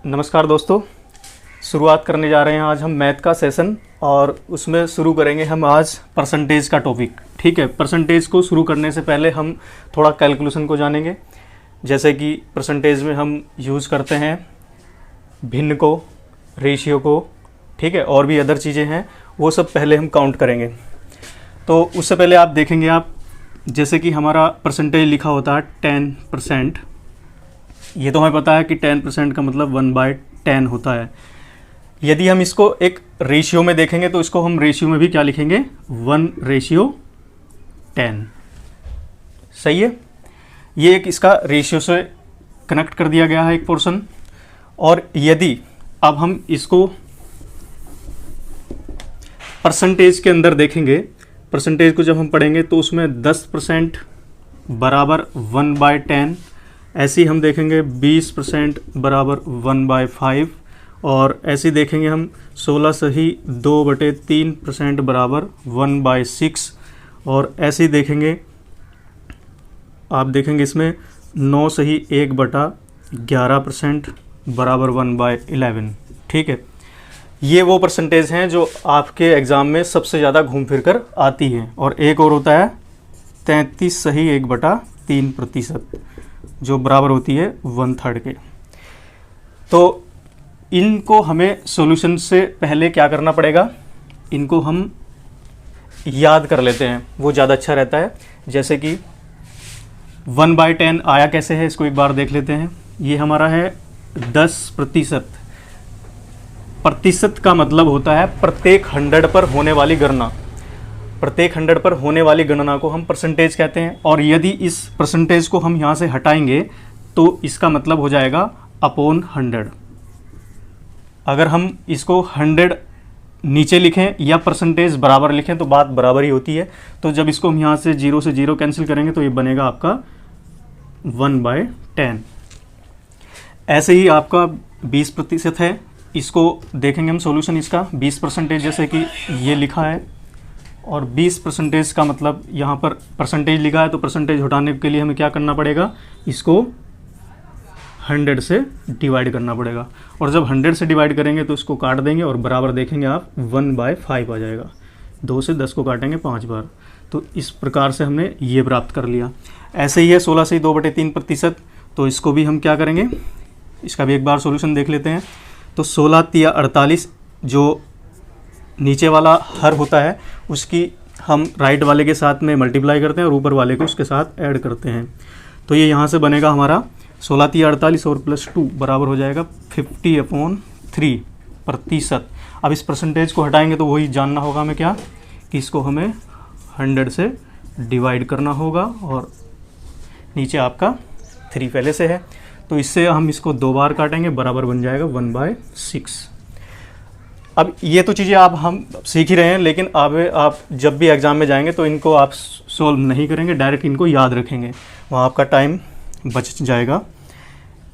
नमस्कार दोस्तों, शुरुआत करने जा रहे हैं आज हम मैथ का सेशन और उसमें शुरू करेंगे हम आज परसेंटेज का टॉपिक। ठीक है, परसेंटेज को शुरू करने से पहले हम थोड़ा कैलकुलेशन को जानेंगे। जैसे कि परसेंटेज में हम यूज़ करते हैं भिन्न को, रेशियो को, ठीक है, और भी अदर चीज़ें हैं, वो सब पहले हम काउंट करेंगे। तो उससे पहले आप देखेंगे, आप जैसे कि हमारा परसेंटेज लिखा होता है 10%। ये तो हमें पता है कि 10% का मतलब 1/10 होता है। यदि हम इसको एक रेशियो में देखेंगे तो इसको हम रेशियो में भी क्या लिखेंगे, 1:10। सही है, ये एक इसका रेशियो से कनेक्ट कर दिया गया है एक पोर्शन। और यदि अब हम इसको परसेंटेज के अंदर देखेंगे, परसेंटेज को जब हम पढ़ेंगे तो उसमें 10% बराबर 1/10, ऐसे ही हम देखेंगे 20% बराबर 1/5, और ऐसे ही देखेंगे हम 16 सही 2/3% बराबर 1/6, और ऐसे ही देखेंगे आप देखेंगे इसमें 9 सही 1/11% बराबर 1/11। ठीक है, ये वो परसेंटेज हैं जो आपके एग्ज़ाम में सबसे ज़्यादा घूम फिर कर आती हैं। और एक और होता है 33 सही 1/3%, जो बराबर होती है 1/3 के। तो इनको हमें सॉल्यूशन से पहले क्या करना पड़ेगा, इनको हम याद कर लेते हैं, वो ज़्यादा अच्छा रहता है। जैसे कि 1/10 आया कैसे है, इसको एक बार देख लेते हैं। ये हमारा है 10%। प्रतिशत का मतलब होता है प्रत्येक 100 पर होने वाली गणना। प्रत्येक 100 पर होने वाली गणना को हम परसेंटेज कहते हैं। और यदि इस परसेंटेज को हम यहाँ से हटाएंगे तो इसका मतलब हो जाएगा अपॉन 100। अगर हम इसको 100 नीचे लिखें या परसेंटेज बराबर लिखें तो बात बराबर ही होती है। तो जब इसको हम यहाँ से 0 से 0 कैंसिल करेंगे तो ये बनेगा आपका 1/10। ऐसे ही आपका 20% है, इसको देखेंगे हम सॉल्यूशन इसका। 20% जैसे कि ये लिखा है, और 20% का मतलब यहाँ पर परसेंटेज लिखा है, तो परसेंटेज हटाने के लिए हमें क्या करना पड़ेगा, इसको 100 से डिवाइड करना पड़ेगा। और जब 100 से डिवाइड करेंगे तो इसको काट देंगे और बराबर देखेंगे आप 1/5 आ जाएगा। 2 से 10 को काटेंगे 5 बार, तो इस प्रकार से हमने ये प्राप्त कर लिया। ऐसे ही है 16 से 2/3%, तो इसको भी हम क्या करेंगे, इसका भी एक बार सॉल्यूशन देख लेते हैं। तो 16 तिया 48, जो नीचे वाला हर होता है उसकी हम राइट वाले के साथ में मल्टीप्लाई करते हैं और ऊपर वाले को उसके साथ ऐड करते हैं। तो ये यहाँ से बनेगा हमारा 16 तिया 48 और +2 बराबर हो जाएगा 50/3%। अब इस परसेंटेज को हटाएंगे तो वही जानना होगा हमें क्या, कि इसको हमें 100 से डिवाइड करना होगा, और नीचे आपका 3 पहले से है, तो इससे हम इसको 2 बार काटेंगे, बराबर बन जाएगा 1/6। अब ये तो चीज़ें हम सीख ही रहे हैं, लेकिन अब आप जब भी एग्ज़ाम में जाएंगे तो इनको आप सॉल्व नहीं करेंगे, डायरेक्ट इनको याद रखेंगे, वहाँ आपका टाइम बच जाएगा।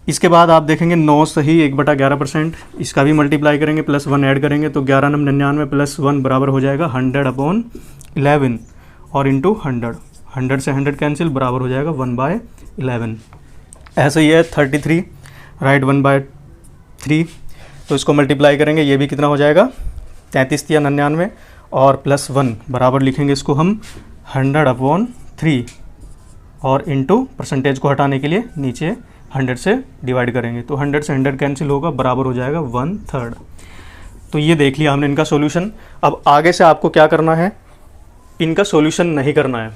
इसके बाद आप देखेंगे 9 सही 1/11%, इसका भी मल्टीप्लाई करेंगे, +1 ऐड करेंगे, तो 11 9 99 +1 बराबर हो जाएगा 100/11, और इंटू 100 से 100 कैंसिल, बराबर हो जाएगा 1/11। ऐसे ही है 33 राइट 1/3, तो इसको मल्टीप्लाई करेंगे, ये भी कितना हो जाएगा 33 तिया 99, और +1 बराबर लिखेंगे इसको हम 100/3, और इंटू परसेंटेज को हटाने के लिए नीचे 100 से डिवाइड करेंगे, तो 100 से 100 कैंसिल होगा, बराबर हो जाएगा 1/3। तो ये देख लिया हमने इनका सॉल्यूशन। अब आगे से आपको क्या करना है, इनका सॉल्यूशन नहीं करना है,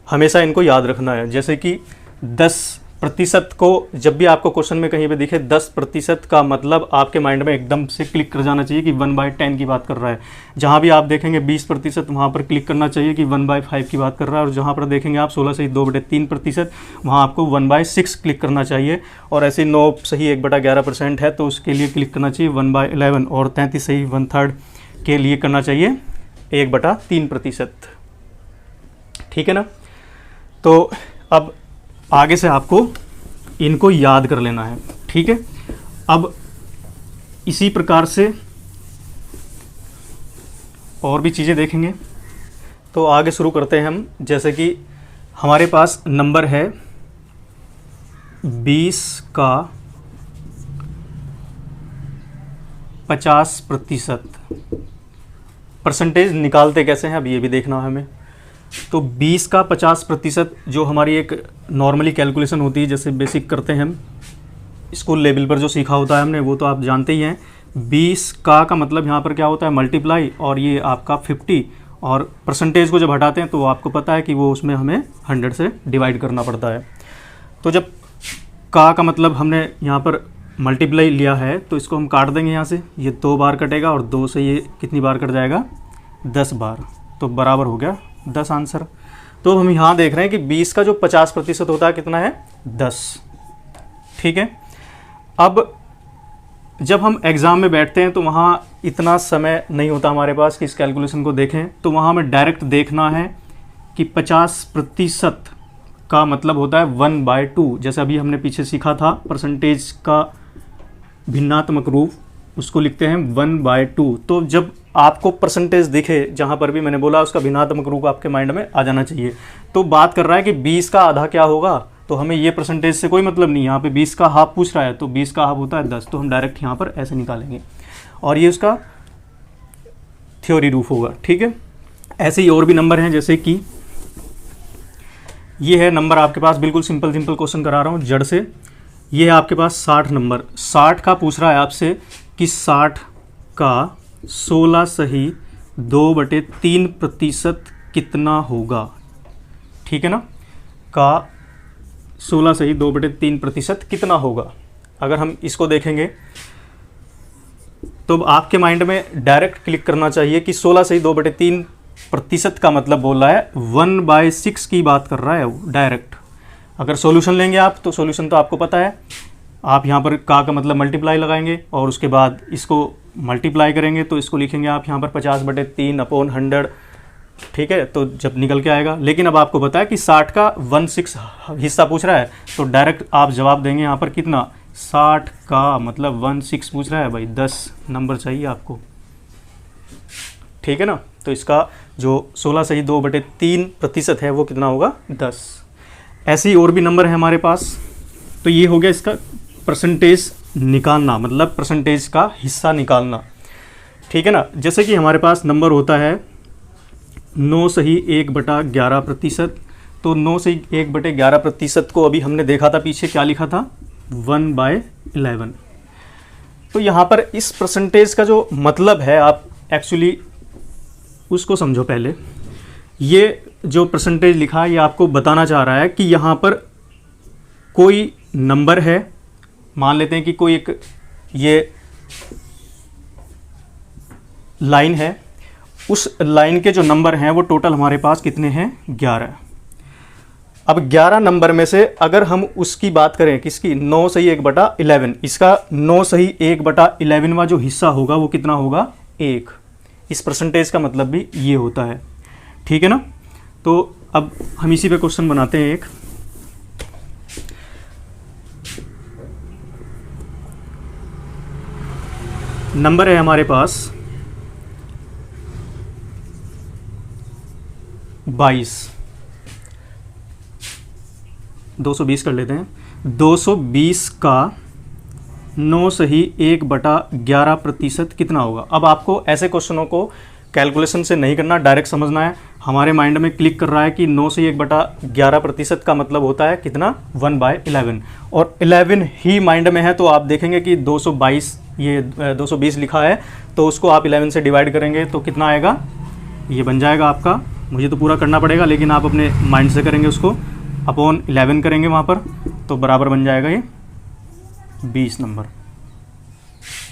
हमेशा इनको याद रखना है। जैसे कि 10% को जब भी आपको क्वेश्चन में कहीं पे दिखे 10% का मतलब आपके माइंड में एकदम से क्लिक कर जाना चाहिए कि 1/10 की बात कर रहा है। जहाँ भी आप देखेंगे 20%, वहाँ पर क्लिक करना चाहिए कि 1/5 की बात कर रहा है। और जहाँ पर देखेंगे आप 16 सही 2/3%, वहाँ आपको 1/6 क्लिक करना चाहिए। और ऐसे 9 सही 1/11% है, तो उसके लिए क्लिक करना चाहिए 1/11, और 33 सही 1/3 के लिए करना चाहिए 1/3%। ठीक है ना। तो अब आगे से आपको इनको याद कर लेना है। ठीक है, अब इसी प्रकार से और भी चीज़ें देखेंगे। तो आगे शुरू करते हैं हम। जैसे कि हमारे पास नंबर है 20 का 50%। परसेंटेज निकालते कैसे हैं अब ये भी देखना है हमें। तो 20 का 50% जो हमारी एक नॉर्मली कैलकुलेशन होती है, जैसे बेसिक करते हैं हम स्कूल लेवल पर जो सीखा होता है हमने, वो तो आप जानते ही हैं। 20 का मतलब यहाँ पर क्या होता है मल्टीप्लाई, और ये आपका 50, और परसेंटेज को जब हटाते हैं तो आपको पता है कि वो उसमें हमें 100 से डिवाइड करना पड़ता है। तो जब का मतलब हमने यहाँ पर मल्टीप्लाई लिया है तो इसको हम काट देंगे यहाँ से, ये 2 बार कटेगा और 2 से ये कितनी बार कट जाएगा 10 बार, तो बराबर हो गया 10 आंसर। तो हम यहाँ देख रहे हैं कि 20 का जो 50% होता है कितना है 10। ठीक है, अब जब हम एग्ज़ाम में बैठते हैं तो वहाँ इतना समय नहीं होता हमारे पास कि इस कैलकुलेशन को देखें, तो वहाँ हमें डायरेक्ट देखना है कि 50% का मतलब होता है 1/2। जैसे अभी हमने पीछे सीखा था परसेंटेज का भिन्नात्मक रूप, उसको लिखते हैं 1/2। तो जब आपको परसेंटेज दिखे जहाँ पर भी मैंने बोला उसका भिन्नात्मक रूप आपके माइंड में आ जाना चाहिए। तो बात कर रहा है कि 20 का आधा क्या होगा, तो हमें ये परसेंटेज से कोई मतलब नहीं। यहाँ पे 20 का हाफ पूछ रहा है, तो 20 का हाफ होता है 10, तो हम डायरेक्ट यहाँ पर ऐसे निकालेंगे और ये उसका थ्योरी रूप होगा। ठीक है, ऐसे ही और भी नंबर हैं, जैसे कि ये है नंबर आपके पास, बिल्कुल सिंपल क्वेश्चन करा रहा हूँ जड़ से। ये है आपके पास 60 नंबर। 60 का पूछ रहा है आपसे कि 60 का 16 सही 2/3% कितना होगा। ठीक है ना, का 16 सही 2/3% कितना होगा। अगर हम इसको देखेंगे तो आपके माइंड में डायरेक्ट क्लिक करना चाहिए कि 16 सही 2/3% का मतलब बोल रहा है 1/6 की बात कर रहा है वो डायरेक्ट। अगर सॉल्यूशन लेंगे आप तो सॉल्यूशन तो आपको पता है, आप यहाँ पर का मतलब मल्टीप्लाई लगाएंगे और उसके बाद इसको मल्टीप्लाई करेंगे, तो इसको लिखेंगे आप यहाँ पर 50/3/100। ठीक है, तो जब निकल के आएगा। लेकिन अब आपको पता है कि 60 का 1/6 हिस्सा पूछ रहा है, तो डायरेक्ट आप जवाब देंगे यहाँ पर कितना, 60 का मतलब 1/6 पूछ रहा है भाई, 10 नंबर चाहिए आपको। ठीक है ना, तो इसका जो 16 सही 2/3% है वो कितना होगा 10। ऐसे ही और भी नंबर है हमारे पास। तो ये हो गया इसका परसेंटेज निकालना, मतलब परसेंटेज का हिस्सा निकालना। ठीक है ना, जैसे कि हमारे पास नंबर होता है 9 सही 1/11%। तो 9 सही 1/11% को अभी हमने देखा था पीछे क्या लिखा था 1/11। तो यहाँ पर इस परसेंटेज का जो मतलब है आप एक्चुअली उसको समझो पहले। ये जो परसेंटेज लिखा है ये आपको बताना चाह रहा है कि यहाँ पर कोई नंबर है, मान लेते हैं कि कोई एक ये लाइन है, उस लाइन के जो नंबर हैं वो टोटल हमारे पास कितने हैं 11। अब 11 नंबर में से अगर हम उसकी बात करें किसकी 9 सही 1/11, इसका 9 सही 1/11वां जो हिस्सा होगा वो कितना होगा 1। इस परसेंटेज का मतलब भी ये होता है। ठीक है ना, तो अब हम इसी पे क्वेश्चन बनाते हैं एक। नंबर है हमारे पास 22, 220 कर लेते हैं। 220 का 9 सही 1/11% कितना होगा। अब आपको ऐसे क्वेश्चनों को कैलकुलेशन से नहीं करना, डायरेक्ट समझना है। हमारे माइंड में क्लिक कर रहा है कि 9 सही 1/11% का मतलब होता है कितना 1/11, और 11 ही माइंड में है। तो आप देखेंगे कि 222 ये 220 लिखा है, तो उसको आप 11 से डिवाइड करेंगे तो कितना आएगा, ये बन जाएगा आपका, मुझे तो पूरा करना पड़ेगा लेकिन आप अपने माइंड से करेंगे, उसको अपॉन 11 करेंगे वहाँ पर, तो बराबर बन जाएगा ये 20 नंबर।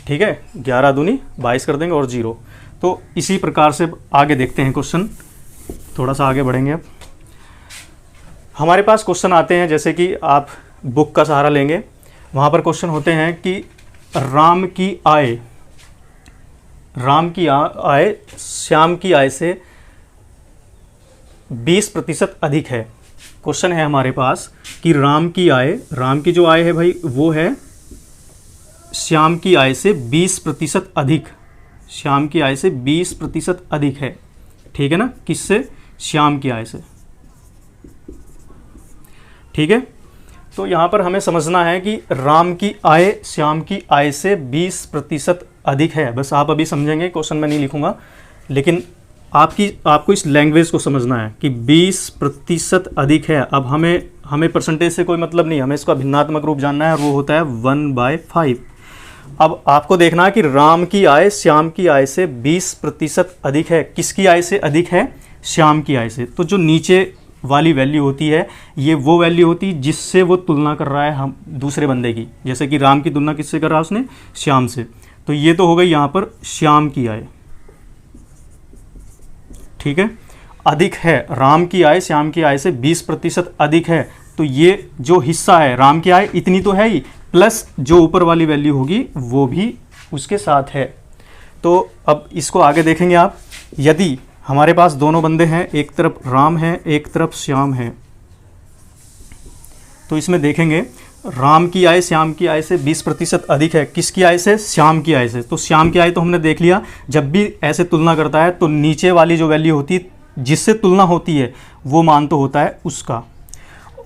ठीक है, 11 दूनी 22 कर देंगे और 0। तो इसी प्रकार से आगे देखते हैं क्वेश्चन, थोड़ा सा आगे बढ़ेंगे। अब हमारे पास क्वेश्चन आते हैं, जैसे कि आप बुक का सहारा लेंगे, वहाँ पर क्वेश्चन होते हैं कि राम की आय श्याम की आय से 20% अधिक है। क्वेश्चन है हमारे पास कि राम की जो आय है भाई वो है श्याम की आय से 20% अधिक, श्याम की आय से 20% अधिक है। ठीक है ना, किससे, श्याम की आय से। ठीक है, तो यहाँ पर हमें समझना है कि राम की आय श्याम की आय से 20% अधिक है। बस आप अभी समझेंगे, क्वेश्चन में नहीं लिखूंगा, लेकिन आपको इस लैंग्वेज को समझना है कि 20% अधिक है। अब हमें परसेंटेज से कोई मतलब नहीं, हमें इसका भिन्नात्मक रूप जानना है, वो होता है 1/5। अब आपको देखना है कि राम की आय श्याम की आय से 20% अधिक है। किसकी आय से अधिक है? श्याम की आय से। तो जो नीचे वाली वैल्यू होती है, ये वो वैल्यू होती है जिससे वो तुलना कर रहा है हम दूसरे बंदे की। जैसे कि राम की तुलना किससे कर रहा है उसने? श्याम से। तो ये तो हो गई यहाँ पर श्याम की आय, ठीक है। अधिक है, राम की आय श्याम की आय से 20% अधिक है, तो ये जो हिस्सा है राम की आय इतनी तो है ही, प्लस जो ऊपर वाली वैल्यू होगी वो भी उसके साथ है। तो अब इसको आगे देखेंगे आप। यदि हमारे पास दोनों बंदे हैं, एक तरफ राम है एक तरफ श्याम है, तो इसमें देखेंगे राम की आय श्याम की आय से 20% अधिक है। किसकी आय से? श्याम की आय से। तो श्याम की आय तो हमने देख लिया, जब भी ऐसे तुलना करता है तो नीचे वाली जो वैल्यू होती है जिससे तुलना होती है वो मान तो होता है उसका,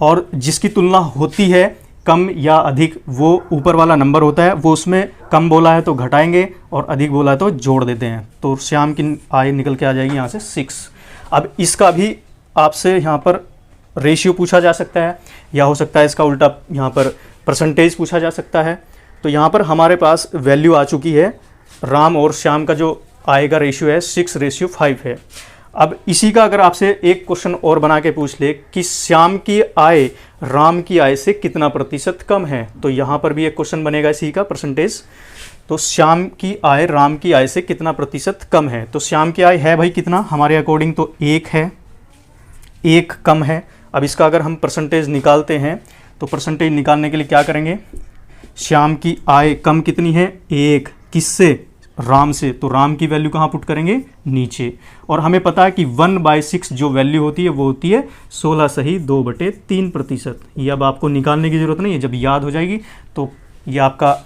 और जिसकी तुलना होती है कम या अधिक वो ऊपर वाला नंबर होता है, वो उसमें कम बोला है तो घटाएंगे और अधिक बोला है तो जोड़ देते हैं। तो श्याम की आय निकल के आ जाएगी यहाँ से 6। अब इसका भी आपसे यहाँ पर रेशियो पूछा जा सकता है, या हो सकता है इसका उल्टा यहाँ पर परसेंटेज पूछा जा सकता है। तो यहाँ पर हमारे पास वैल्यू आ चुकी है, राम और श्याम का जो आय का रेशियो है 6:5 है। अब इसी का अगर आपसे एक क्वेश्चन और बना के पूछ ले कि श्याम की आय राम की आय से कितना प्रतिशत कम है, तो यहाँ पर भी एक क्वेश्चन बनेगा इसी का परसेंटेज। तो श्याम की आय राम की आय से कितना प्रतिशत कम है, तो श्याम की आय है भाई कितना हमारे अकॉर्डिंग, तो 1 है, 1 कम है। अब इसका अगर हम परसेंटेज निकालते हैं तो परसेंटेज निकालने के लिए क्या करेंगे? श्याम की आय कम कितनी है? 1। किससे? राम से। तो राम की वैल्यू कहाँ पुट करेंगे? नीचे। और हमें पता है कि 1/6 जो वैल्यू होती है वो होती है 16(2/3%। ये अब आपको निकालने की ज़रूरत नहीं है, जब याद हो जाएगी तो ये आपका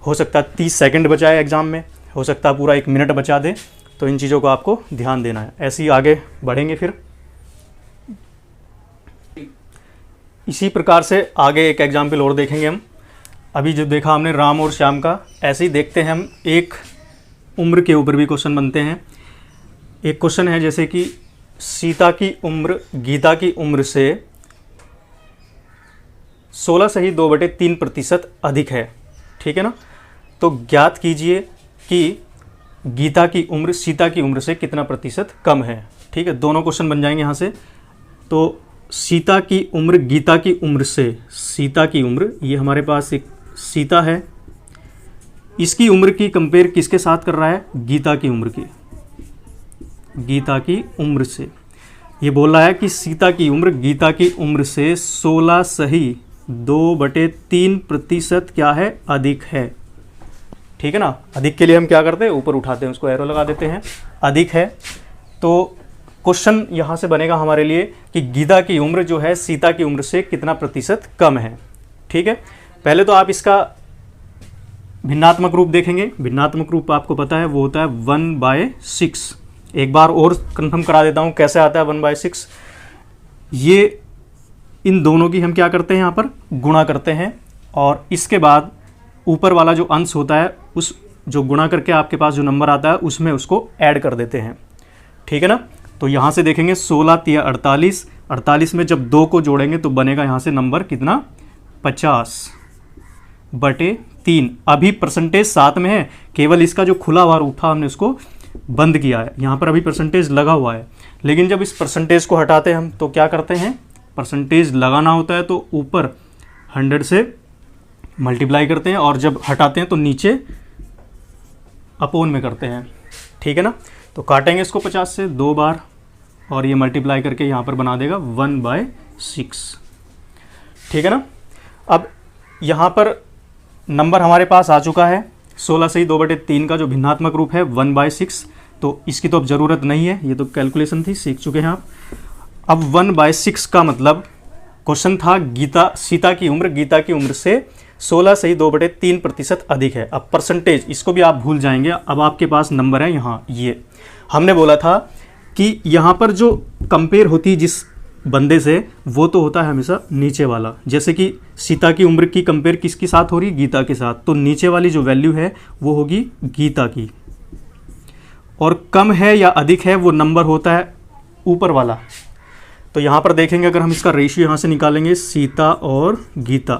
हो सकता है 30 सेकंड बचाए एग्ज़ाम में, हो सकता है पूरा 1 मिनट बचा दे। तो इन चीज़ों को आपको ध्यान देना है। ऐसे ही आगे बढ़ेंगे फिर इसी प्रकार से आगे एक एग्जाम्पल और देखेंगे हम। अभी जो देखा हमने राम और श्याम का, ऐसे ही देखते हैं हम एक उम्र के ऊपर भी क्वेश्चन बनते हैं। एक क्वेश्चन है जैसे कि सीता की उम्र गीता की उम्र से 16(2/3% अधिक है, ठीक है ना। तो ज्ञात कीजिए कि गीता की उम्र सीता की उम्र से कितना प्रतिशत कम है, ठीक है। दोनों क्वेश्चन बन जाएंगे यहाँ से। तो सीता की उम्र गीता की उम्र से, सीता की उम्र, ये हमारे पास एक सीता है, इसकी उम्र की कंपेयर किसके साथ कर रहा है? गीता की उम्र की, गीता की उम्र से। ये बोल रहा है कि सीता की उम्र गीता की उम्र से 16(2/3% क्या है? अधिक है, ठीक है ना। अधिक के लिए हम क्या करते हैं? ऊपर उठाते हैं, उसको एरो लगा देते हैं, अधिक है। तो क्वेश्चन यहाँ से बनेगा हमारे लिए कि गीता की उम्र जो है सीता की उम्र से कितना प्रतिशत कम है, ठीक है। पहले तो आप इसका भिन्नात्मक रूप देखेंगे। भिन्नात्मक रूप आपको पता है वो होता है 1/6। एक बार और कंफर्म करा देता हूँ कैसे आता है 1/6। ये इन दोनों की हम क्या करते हैं? यहाँ पर गुणा करते हैं, और इसके बाद ऊपर वाला जो अंश होता है उस जो गुणा करके आपके पास जो नंबर आता है उसमें उसको ऐड कर देते हैं, ठीक है ना। तो यहाँ से देखेंगे 16 × 48, 48 में जब 2 को जोड़ेंगे तो बनेगा यहाँ से नंबर कितना? 50/3। अभी परसेंटेज साथ में है, केवल इसका जो खुला हुआ रूप था हमने उसको बंद किया है। यहाँ पर अभी परसेंटेज लगा हुआ है, लेकिन जब इस परसेंटेज को हटाते हैं हम तो क्या करते हैं? परसेंटेज लगाना होता है तो ऊपर 100 से मल्टीप्लाई करते हैं, और जब हटाते हैं तो नीचे अपोन में करते हैं, ठीक है ना। तो काटेंगे इसको 50 से 2 बार, और ये मल्टीप्लाई करके यहाँ पर बना देगा 1/6, ठीक है ना। अब यहाँ पर नंबर हमारे पास आ चुका है 16(2/3 का जो भिन्नात्मक रूप है 1/6। तो इसकी तो अब ज़रूरत नहीं है, ये तो कैलकुलेशन थी, सीख चुके हैं आप। अब 1/6 का मतलब क्वेश्चन था सीता की उम्र गीता की उम्र से 16(2/3% अधिक है। अब परसेंटेज इसको भी आप भूल जाएंगे। अब आपके पास नंबर है यहाँ, ये हमने बोला था कि यहाँ पर जो कंपेयर होती है जिस बंदे से, वो तो होता है हमेशा नीचे वाला। जैसे कि सीता की उम्र की कंपेयर किसके साथ हो रही है? गीता के साथ, तो नीचे वाली जो वैल्यू है वो होगी गीता की, और कम है या अधिक है वो नंबर होता है ऊपर वाला। तो यहाँ पर देखेंगे, अगर हम इसका रेशियो यहाँ से निकालेंगे, सीता और गीता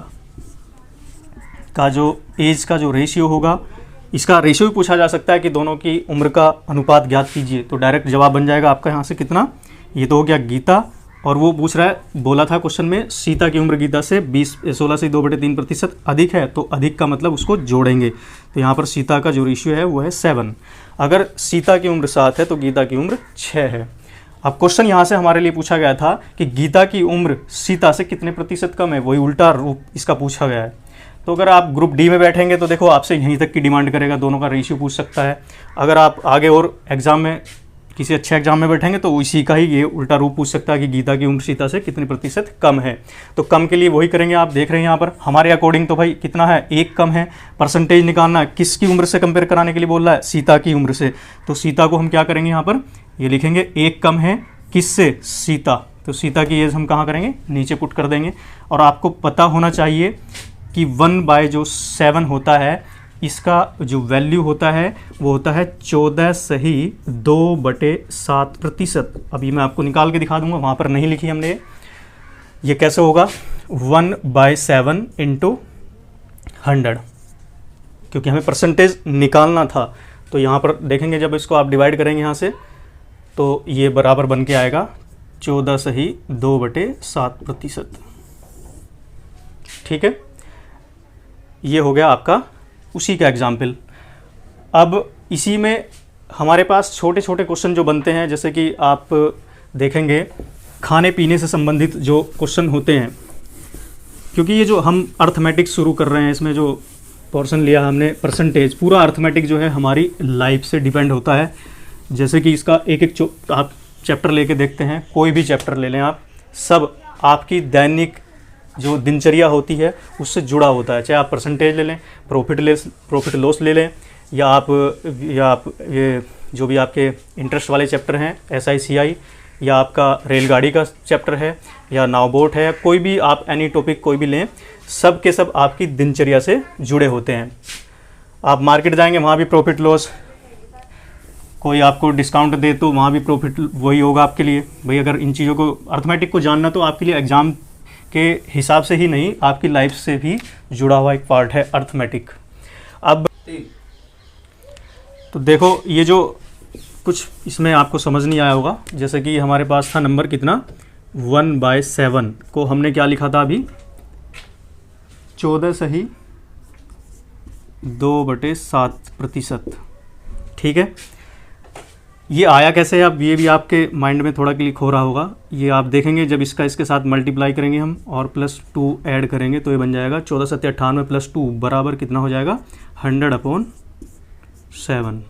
का जो एज का जो रेशियो होगा, इसका रेशियो भी पूछा जा सकता है कि दोनों की उम्र का अनुपात ज्ञात कीजिए, तो डायरेक्ट जवाब बन जाएगा आपका यहाँ से कितना, ये तो हो गया गीता, और वो पूछ रहा है, बोला था क्वेश्चन में सीता की उम्र गीता से 16 से 2/3% अधिक है, तो अधिक का मतलब उसको जोड़ेंगे, तो यहाँ पर सीता का जो रेशियो है वो है 7। अगर सीता की उम्र 7 है तो गीता की उम्र 6 है। अब क्वेश्चन यहाँ से हमारे लिए पूछा गया था कि गीता की उम्र सीता से कितने प्रतिशत कम है, वही उल्टा रूप इसका पूछा गया है। तो अगर आप ग्रुप डी में बैठेंगे तो देखो आपसे यहीं तक की डिमांड करेगा, दोनों का रेशियो पूछ सकता है। अगर आप आगे और एग्जाम में किसी अच्छे एग्जाम में बैठेंगे तो इसी का ही ये उल्टा रूप पूछ सकता है कि गीता की उम्र सीता से कितने प्रतिशत कम है। तो कम के लिए वही करेंगे, आप देख रहे हैं यहाँ पर हमारे अकॉर्डिंग तो भाई कितना है, 1 कम है। परसेंटेज निकालना है, किसकी उम्र से कंपेयर कराने के लिए बोल रहा है? सीता की उम्र से। तो सीता को हम क्या करेंगे, यहाँ पर ये लिखेंगे 1 कम है किससे? सीता। तो सीता की एज हम कहाँ करेंगे? नीचे पुट कर देंगे। और आपको पता होना चाहिए कि 1/7 होता है, इसका जो वैल्यू होता है वो होता है 14/2/7%। अभी मैं आपको निकाल के दिखा दूंगा, वहाँ पर नहीं लिखी हमने। ये कैसे होगा? 1/7 × 100, क्योंकि हमें परसेंटेज निकालना था। तो यहाँ पर देखेंगे जब इसको आप डिवाइड करेंगे यहाँ से, तो ये बराबर बन के आएगा 14/2/7%। ठीक है, ये हो गया आपका उसी का एग्जाम्पल। अब इसी में हमारे पास छोटे छोटे क्वेश्चन जो बनते हैं, जैसे कि आप देखेंगे खाने पीने से संबंधित जो क्वेश्चन होते हैं, क्योंकि ये जो हम अर्थमेटिक शुरू कर रहे हैं, इसमें जो पोर्शन लिया हमने परसेंटेज, पूरा अर्थमेटिक जो है हमारी लाइफ से डिपेंड होता है। जैसे कि इसका एक एक आप चैप्टर लेके देखते हैं, कोई भी चैप्टर ले लें आप, सब आपकी दैनिक जो दिनचर्या होती है उससे जुड़ा होता है। चाहे आप परसेंटेज ले लें, प्रॉफिट लॉस ले लें, या आप ये जो भी आपके इंटरेस्ट वाले चैप्टर हैं SICI, या आपका रेलगाड़ी का चैप्टर है, या नाव बोट है, कोई भी आप एनी टॉपिक कोई भी लें, सब के सब आपकी दिनचर्या से जुड़े होते हैं। आप मार्केट जाएंगे, वहाँ भी प्रॉफिट लॉस, कोई आपको डिस्काउंट दे तो वहाँ भी प्रॉफिट वही होगा आपके लिए। भाई अगर इन चीज़ों को अर्थमेटिक को जानना तो आपके लिए एग्ज़ाम के हिसाब से ही नहीं, आपकी लाइफ से भी जुड़ा हुआ एक पार्ट है अर्थमेटिक। अब तो देखो, ये जो कुछ इसमें आपको समझ नहीं आया होगा, जैसे कि हमारे पास था नंबर कितना, 1/7 को हमने क्या लिखा था अभी, 14/2/7%। ठीक है, ये आया कैसे है? अब ये भी आपके माइंड में थोड़ा क्लिक हो रहा होगा। ये आप देखेंगे जब इसका इसके साथ मल्टीप्लाई करेंगे हम और +2 ऐड करेंगे तो ये बन जाएगा 14×7 = 98 + 2 बराबर कितना हो जाएगा, 100/7।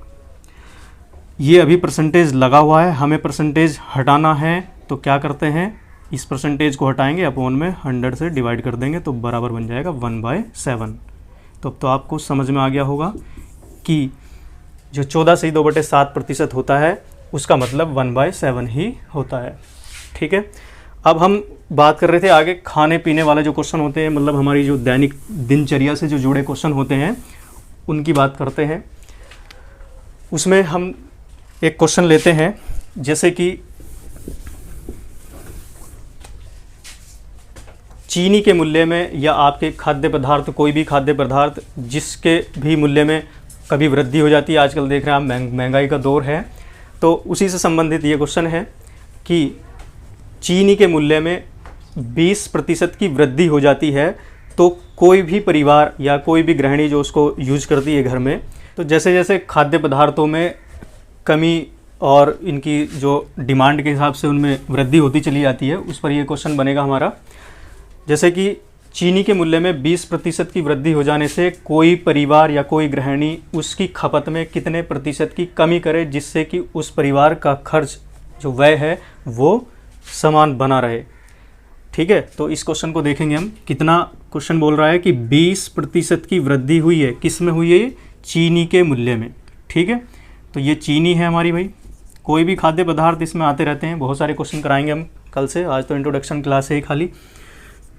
ये अभी परसेंटेज लगा हुआ है, हमें परसेंटेज हटाना है, तो क्या करते हैं, इस परसेंटेज को हटाएंगे, अपॉन में 100 से डिवाइड कर देंगे, तो बराबर बन जाएगा 1/7। तो अब तो आपको समझ में आ गया होगा कि जो 14 से 2/7% होता है उसका मतलब 1/7 ही होता है। ठीक है, अब हम बात कर रहे थे आगे खाने पीने वाले जो क्वेश्चन होते हैं, मतलब हमारी जो दैनिक दिनचर्या से जो जुड़े क्वेश्चन होते हैं उनकी बात करते हैं। उसमें हम एक क्वेश्चन लेते हैं, जैसे कि चीनी के मूल्य में, या आपके खाद्य पदार्थ, कोई भी खाद्य पदार्थ जिसके भी मूल्य में कभी वृद्धि हो जाती है, आजकल देख रहे हैं आप महंगाई का दौर है, तो उसी से संबंधित ये क्वेश्चन है कि चीनी के मूल्य में 20% की वृद्धि हो जाती है, तो कोई भी परिवार या कोई भी गृहिणी जो उसको यूज करती है घर में, तो जैसे जैसे खाद्य पदार्थों में कमी और इनकी जो डिमांड के हिसाब से उनमें वृद्धि होती चली जाती है, उस पर ये क्वेश्चन बनेगा हमारा। जैसे कि चीनी के मूल्य में 20% की वृद्धि हो जाने से कोई परिवार या कोई गृहिणी उसकी खपत में कितने प्रतिशत की कमी करे, जिससे कि उस परिवार का खर्च जो व्यय है वो समान बना रहे। ठीक है, तो इस क्वेश्चन को देखेंगे हम। कितना क्वेश्चन बोल रहा है कि 20% की वृद्धि हुई है, किस में हुई है, चीनी के मूल्य में। ठीक है, तो ये चीनी है हमारी भाई। कोई भी खाद्य पदार्थ इसमें आते रहते हैं, बहुत सारे क्वेश्चन कराएंगे हम कल से, आज तो इंट्रोडक्शन क्लास है ही खाली।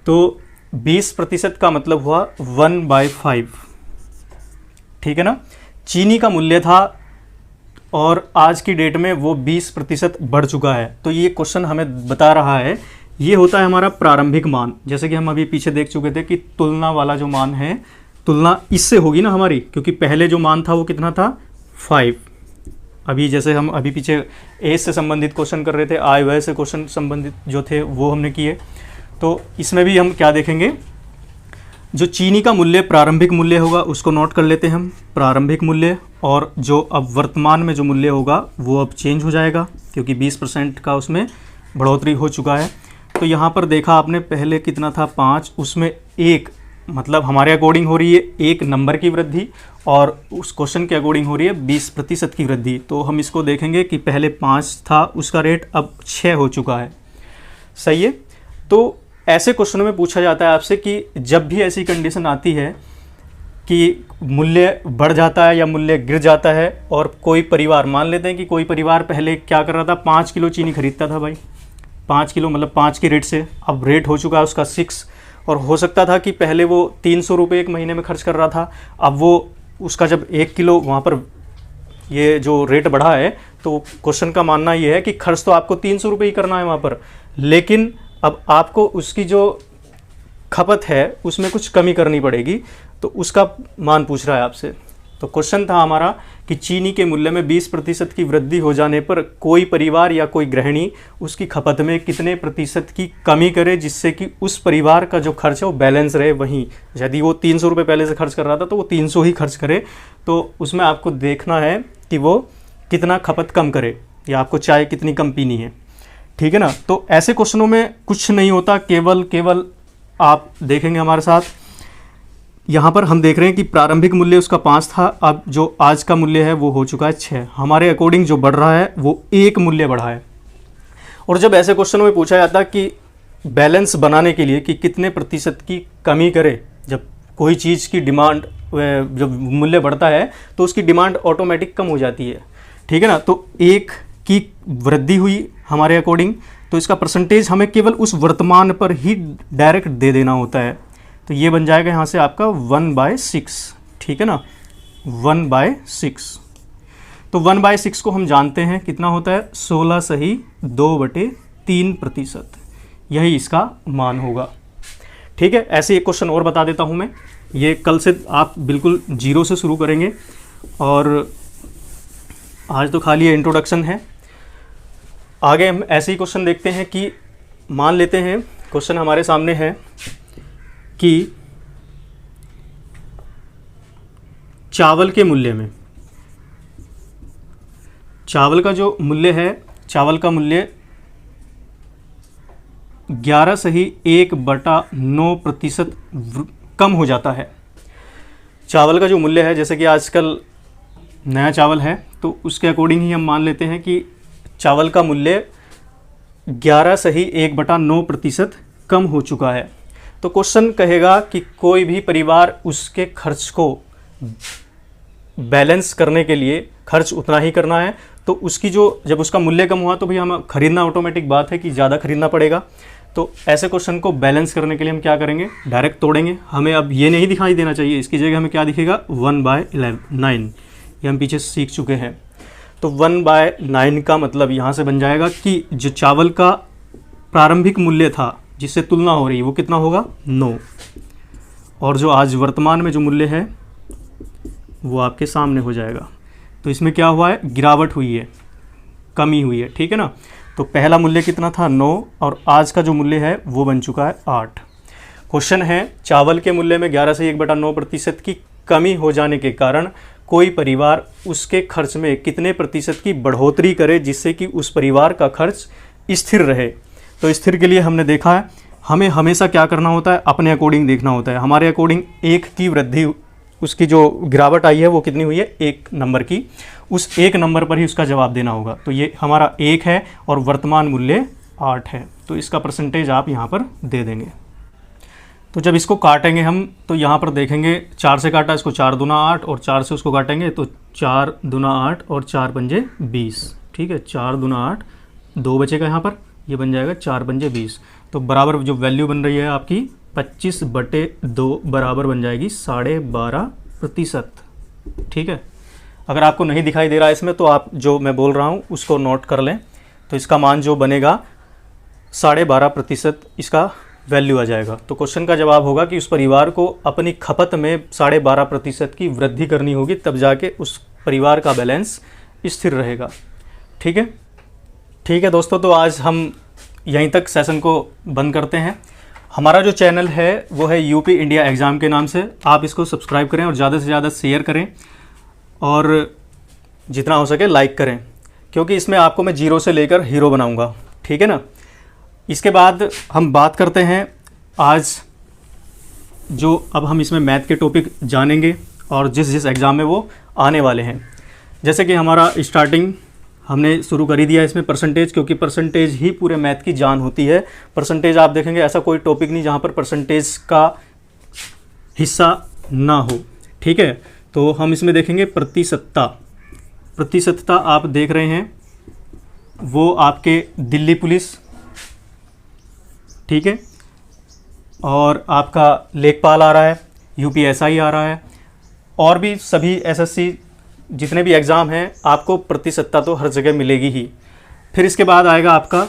तो 20% का मतलब हुआ 1/5, ठीक है ना। चीनी का मूल्य था और आज की डेट में वो 20% बढ़ चुका है। तो ये क्वेश्चन हमें बता रहा है, ये होता है हमारा प्रारंभिक मान। जैसे कि हम अभी पीछे देख चुके थे कि तुलना वाला जो मान है, तुलना इससे होगी ना हमारी, क्योंकि पहले जो मान था वो कितना था 5। अभी जैसे हम अभी पीछे एज से संबंधित क्वेश्चन कर रहे थे, आय व्यय से क्वेश्चन संबंधित जो थे वो हमने किए। तो इसमें भी हम क्या देखेंगे, जो चीनी का मूल्य प्रारंभिक मूल्य होगा उसको नोट कर लेते हैं हम, प्रारंभिक मूल्य। और जो अब वर्तमान में जो मूल्य होगा वो अब चेंज हो जाएगा, क्योंकि 20% का उसमें बढ़ोतरी हो चुका है। तो यहाँ पर देखा आपने, पहले कितना था 5, उसमें 1, मतलब हमारे अकॉर्डिंग हो रही है 1 नंबर की वृद्धि, और उस क्वेश्चन के अकॉर्डिंग हो रही है 20% की वृद्धि। तो हम इसको देखेंगे कि पहले 5 था उसका रेट, अब 6 हो चुका है। सही है। तो ऐसे क्वेश्चनों में पूछा जाता है आपसे कि जब भी ऐसी कंडीशन आती है कि मूल्य बढ़ जाता है या मूल्य गिर जाता है, और कोई परिवार, मान लेते हैं कि कोई परिवार पहले क्या कर रहा था, 5 किलो चीनी खरीदता था भाई, 5 किलो मतलब 5 के रेट से, अब रेट हो चुका है उसका 6, और हो सकता था कि पहले वो 300 रुपये एक महीने में खर्च कर रहा था, अब वो उसका जब 1 किलो वहाँ पर ये जो रेट बढ़ा है, तो क्वेश्चन का मानना ये है कि खर्च तो आपको 300 रुपये ही करना है वहाँ पर, लेकिन अब आपको उसकी जो खपत है उसमें कुछ कमी करनी पड़ेगी, तो उसका मान पूछ रहा है आपसे। तो क्वेश्चन था हमारा कि चीनी के मूल्य में 20% की वृद्धि हो जाने पर कोई परिवार या कोई गृहिणी उसकी खपत में कितने प्रतिशत की कमी करे, जिससे कि उस परिवार का जो खर्च है वो बैलेंस रहे वहीं। यदि वो 300 रुपये पहले से खर्च कर रहा था तो वो 300 ही खर्च करे। तो उसमें आपको देखना है कि वो कितना खपत कम करे, या आपको चाय कितनी कम पीनी है, ठीक है ना। तो ऐसे क्वेश्चनों में कुछ नहीं होता, केवल आप देखेंगे हमारे साथ, यहाँ पर हम देख रहे हैं कि प्रारंभिक मूल्य उसका 5 था, अब जो आज का मूल्य है वो हो चुका है 6। हमारे अकॉर्डिंग जो बढ़ रहा है वो 1 मूल्य बढ़ा है। और जब ऐसे क्वेश्चनों में पूछा जाता है कि बैलेंस बनाने के लिए कि कितने प्रतिशत की कमी करे, जब कोई चीज़ की डिमांड, जब मूल्य बढ़ता है तो उसकी डिमांड ऑटोमेटिक कम हो जाती है, ठीक है ना। तो 1 की वृद्धि हुई हमारे अकॉर्डिंग, तो इसका परसेंटेज हमें केवल उस वर्तमान पर ही डायरेक्ट दे देना होता है। तो ये बन जाएगा यहाँ से आपका 1/6, ठीक है ना, 1/6। तो 1/6 को हम जानते हैं कितना होता है, 16 सही 2/3%, यही इसका मान होगा, ठीक है। ऐसे एक क्वेश्चन और बता देता हूँ मैं, ये कल से आप बिल्कुल 0 से शुरू करेंगे, और आज तो खाली इंट्रोडक्शन है। आगे हम ऐसे ही क्वेश्चन देखते हैं कि मान लेते हैं क्वेश्चन हमारे सामने है कि चावल के मूल्य में, चावल का जो मूल्य है, चावल का मूल्य 11.1/9% कम हो जाता है। चावल का जो मूल्य है, जैसे कि आजकल नया चावल है तो उसके अकॉर्डिंग ही हम मान लेते हैं कि चावल का मूल्य 11.1/9% कम हो चुका है। तो क्वेश्चन कहेगा कि कोई भी परिवार उसके खर्च को बैलेंस करने के लिए खर्च उतना ही करना है, तो उसकी जो, जब उसका मूल्य कम हुआ तो भाई हम खरीदना, ऑटोमेटिक बात है कि ज़्यादा खरीदना पड़ेगा। तो ऐसे क्वेश्चन को बैलेंस करने के लिए हम क्या करेंगे, डायरेक्ट तोड़ेंगे। हमें अब ये नहीं दिखाई देना चाहिए, इसकी जगह हमें क्या दिखेगा 1/9, ये हम पीछे सीख चुके हैं। तो 1/9 का मतलब यहाँ से बन जाएगा कि जो चावल का प्रारंभिक मूल्य था जिससे तुलना हो रही है वो कितना होगा 9, और जो आज वर्तमान में जो मूल्य है वो आपके सामने हो जाएगा। तो इसमें क्या हुआ है, गिरावट हुई है, कमी हुई है, ठीक है ना। तो पहला मूल्य कितना था 9, और आज का जो मूल्य है वो बन चुका है 8। क्वेश्चन है चावल के मूल्य में 11 से 1/9% की कमी हो जाने के कारण कोई परिवार उसके खर्च में कितने प्रतिशत की बढ़ोतरी करे, जिससे कि उस परिवार का खर्च स्थिर रहे। तो स्थिर के लिए हमने देखा है हमें हमेशा क्या करना होता है, अपने अकॉर्डिंग देखना होता है। हमारे अकॉर्डिंग 1 की वृद्धि, उसकी जो गिरावट आई है वो कितनी हुई है 1 नंबर की, उस 1 नंबर पर ही उसका जवाब देना होगा। तो ये हमारा 1 है और वर्तमान मूल्य 8 है, तो इसका परसेंटेज आप यहाँ पर दे देंगे। तो जब इसको काटेंगे हम तो यहाँ पर देखेंगे 4 से काटा इसको 4 दूना 8, और 4 से उसको काटेंगे तो 4 दूना 8 और 4 पंजे 20, ठीक है। 4 दूना 8, 2 बचेगा यहाँ पर, ये बन जाएगा 4 पंजे 20, तो बराबर जो वैल्यू बन रही है आपकी 25/2 बराबर बन जाएगी 12.5%। ठीक है, अगर आपको नहीं दिखाई दे रहा है इसमें तो आप जो मैं बोल रहा हूँ उसको नोट कर लें। तो इसका मान जो बनेगा 12.5% इसका वैल्यू आ जाएगा। तो क्वेश्चन का जवाब होगा कि उस परिवार को अपनी खपत में 12.5% की वृद्धि करनी होगी, तब जाके उस परिवार का बैलेंस स्थिर रहेगा। ठीक है दोस्तों, तो आज हम यहीं तक सेशन को बंद करते हैं। हमारा जो चैनल है वो है यूपी इंडिया एग्ज़ाम के नाम से, आप इसको सब्सक्राइब करें और ज़्यादा से ज़्यादा शेयर करें और जितना हो सके लाइक करें, क्योंकि इसमें आपको मैं जीरो से लेकर हीरो बनाऊंगा। ठीक है ना। इसके बाद हम बात करते हैं आज जो अब हम इसमें मैथ के टॉपिक जानेंगे और जिस जिस एग्ज़ाम में वो आने वाले हैं। जैसे कि हमारा स्टार्टिंग हमने शुरू कर ही दिया इसमें परसेंटेज, क्योंकि परसेंटेज ही पूरे मैथ की जान होती है। परसेंटेज आप देखेंगे ऐसा कोई टॉपिक नहीं जहाँ पर परसेंटेज का हिस्सा ना हो। ठीक है, तो हम इसमें देखेंगे प्रतिशतता। प्रतिशतता आप देख रहे हैं वो आपके दिल्ली पुलिस, ठीक है, और आपका लेखपाल आ रहा है, यूपीएसआई आ रहा है, और भी सभी एसएससी जितने भी एग्ज़ाम हैं आपको प्रतिशतता तो हर जगह मिलेगी ही। फिर इसके बाद आएगा आपका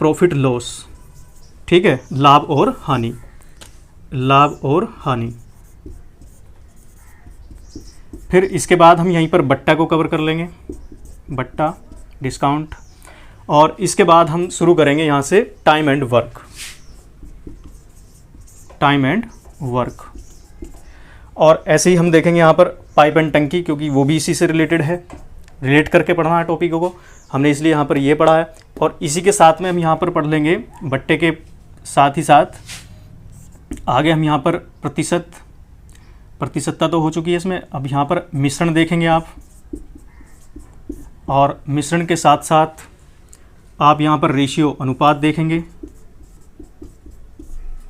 प्रॉफिट लॉस। ठीक है, लाभ और हानि, लाभ और हानि। फिर इसके बाद हम यहीं पर बट्टा को कवर कर लेंगे, बट्टा, डिस्काउंट, और इसके बाद हम शुरू करेंगे यहाँ से time and work, time and work. और ऐसे ही हम देखेंगे यहाँ पर पाइप एंड टंकी, क्योंकि वो भी इसी से रिलेटेड है, रिलेट करके पढ़ना है टॉपिकों को हमने, इसलिए यहाँ पर ये पढ़ा है। और इसी के साथ में हम यहाँ पर पढ़ लेंगे बट्टे के साथ ही साथ आगे हम यहाँ पर प्रतिशतता तो हो चुकी है इसमें। अब यहाँ पर मिश्रण देखेंगे आप, और मिश्रण के साथ साथ आप यहाँ पर रेशियो, अनुपात देखेंगे।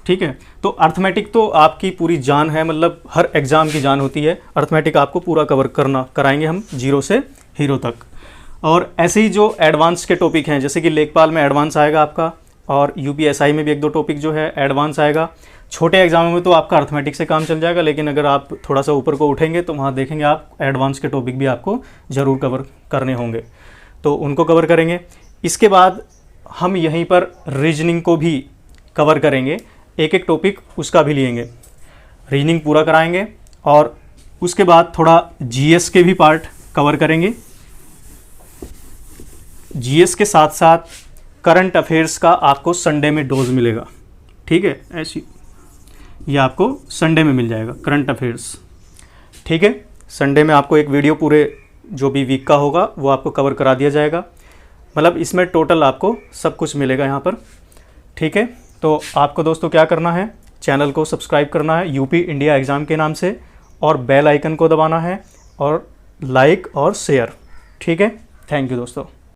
ठीक है, तो अर्थमेटिक तो आपकी पूरी जान है, मतलब हर एग्ज़ाम की जान होती है। अर्थमेटिक आपको पूरा कवर कराएंगे हम जीरो से हीरो तक। और ऐसे ही जो एडवांस के टॉपिक हैं, जैसे कि लेखपाल में एडवांस आएगा आपका, और यूपीएसआई में भी एक दो टॉपिक जो है एडवांस आएगा। छोटे एग्जामों में तो आपका अर्थमेटिक से काम चल जाएगा, लेकिन अगर आप थोड़ा सा ऊपर को उठेंगे तो वहाँ देखेंगे आप एडवांस के टॉपिक भी आपको ज़रूर कवर करने होंगे, तो उनको कवर करेंगे। इसके बाद हम यहीं पर रीजनिंग को भी कवर करेंगे, एक एक टॉपिक उसका भी लेंगे, रीजनिंग पूरा कराएंगे। और उसके बाद थोड़ा जीएस के भी पार्ट कवर करेंगे। जीएस के साथ साथ करंट अफेयर्स का आपको संडे में डोज मिलेगा। ठीक है, ऐसी ये आपको संडे में मिल जाएगा करंट अफेयर्स। ठीक है, संडे में आपको एक वीडियो पूरे जो भी वीक का होगा वो आपको कवर करा दिया जाएगा। मतलब इसमें टोटल आपको सब कुछ मिलेगा यहाँ पर। ठीक है, तो आपको दोस्तों क्या करना है, चैनल को सब्सक्राइब करना है यूपी इंडिया एग्ज़ाम के नाम से, और बेल आइकन को दबाना है, और लाइक और शेयर। ठीक है, थैंक यू दोस्तों।